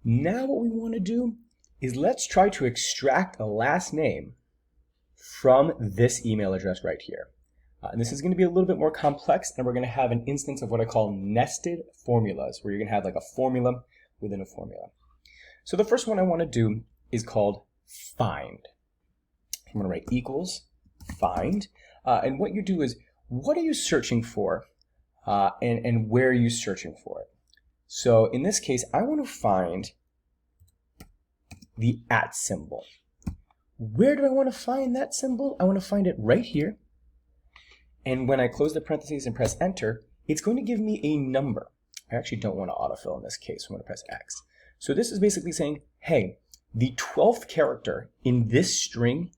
Now what we want to do is let's try to extract a last name from this email address right here. And this is going to be a little bit more complex, and we're going to have an instance of what I call nested formulas, where you're going to have like a formula within a formula. So the first one I want to do is called find. I'm going to write equals find. And what you do is, what are you searching for, and where are you searching for it? So in this case, I want to find the @ symbol. Where do I want to find that symbol? I want to find it right here. And when I close the parentheses and press enter, it's going to give me a number. I actually don't want to autofill in this case, so I'm going to press X. So this is basically saying, hey, the 12th character in this string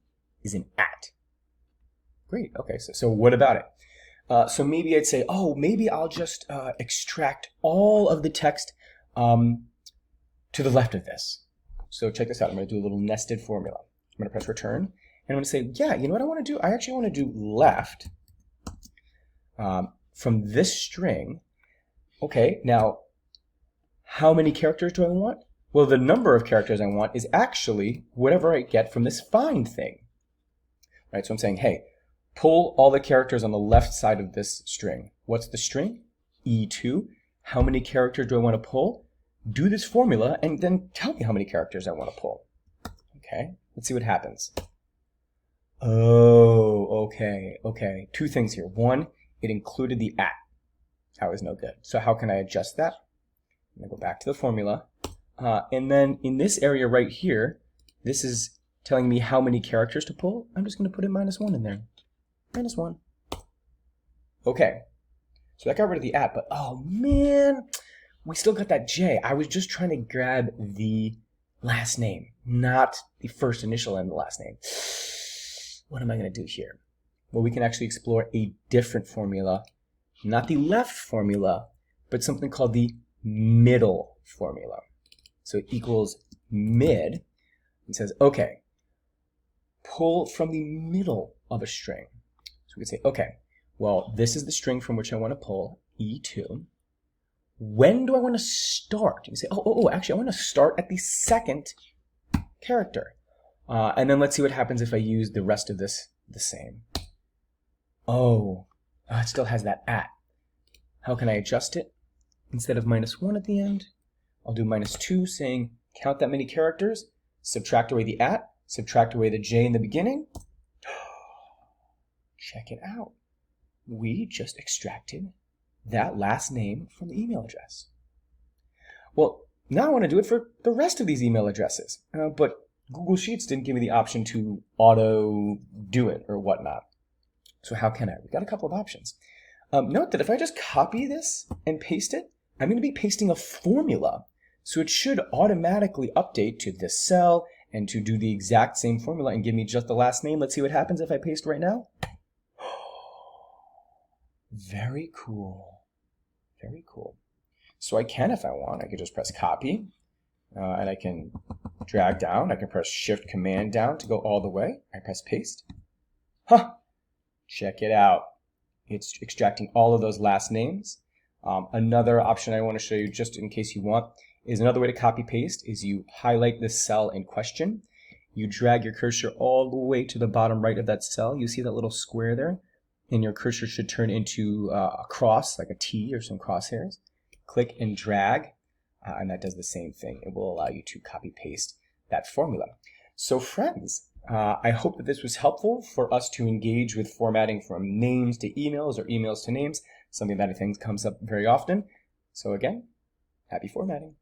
is an @. Great, okay, so what about it? So maybe I'd say, oh, maybe I'll just extract all of the text to the left of this. So check this out, I'm going to do a little nested formula. I'm going to press return, and I'm going to say, yeah, you know what I want to do? I actually want to do left from this string. Okay, now, how many characters do I want? Well, the number of characters I want is actually whatever I get from this find thing. Right, so I'm saying, hey, pull all the characters on the left side of this string. What's the string? E2. How many characters do I want to pull? Do this formula and then tell me how many characters I want to pull. Okay, let's see what happens. Oh, okay. Two things here. One, it included the @. That was no good. So how can I adjust that? I'm going to go back to the formula. And then in this area right here, this is telling me how many characters to pull. I'm just going to put a -1 in there. -1. Okay. So that got rid of the @, but oh man, we still got that J. I was just trying to grab the last name, not the first initial and the last name. What am I going to do here? Well, we can actually explore a different formula, not the left formula, but something called the middle formula. So it equals mid, and says, okay, pull from the middle of a string. So we can say, okay, well, this is the string from which I want to pull, E2. When do I want to start? You say, actually, I want to start at the second character. And then let's see what happens if I use the rest of this the same. It still has that @. How can I adjust it? Instead of -1 at the end, I'll do -2, saying count that many characters, subtract away the @, subtract away the J in the beginning. Check it out. We just extracted that last name from the email address. Well, now I want to do it for the rest of these email addresses, but Google Sheets didn't give me the option to auto do it or whatnot. So how can I? We've got a couple of options. Note that if I just copy this and paste it, I'm going to be pasting a formula. So it should automatically update to this cell and to do the exact same formula and give me just the last name. Let's see what happens if I paste right now. Very cool. Very cool. So I can, if I want, I can just press copy, and I can drag down. I can press Shift Command down to go all the way. I press paste. Check it out. It's extracting all of those last names. Another option I want to show you, just in case you want, is another way to copy paste is you highlight the cell in question. You drag your cursor all the way to the bottom right of that cell. You see that little square there? And your cursor should turn into a cross, like a T or some crosshairs. Click and drag, and that does the same thing. It will allow you to copy paste that formula. So friends, I hope that this was helpful for us to engage with formatting from names to emails or emails to names, something that I think comes up very often. So again, happy formatting.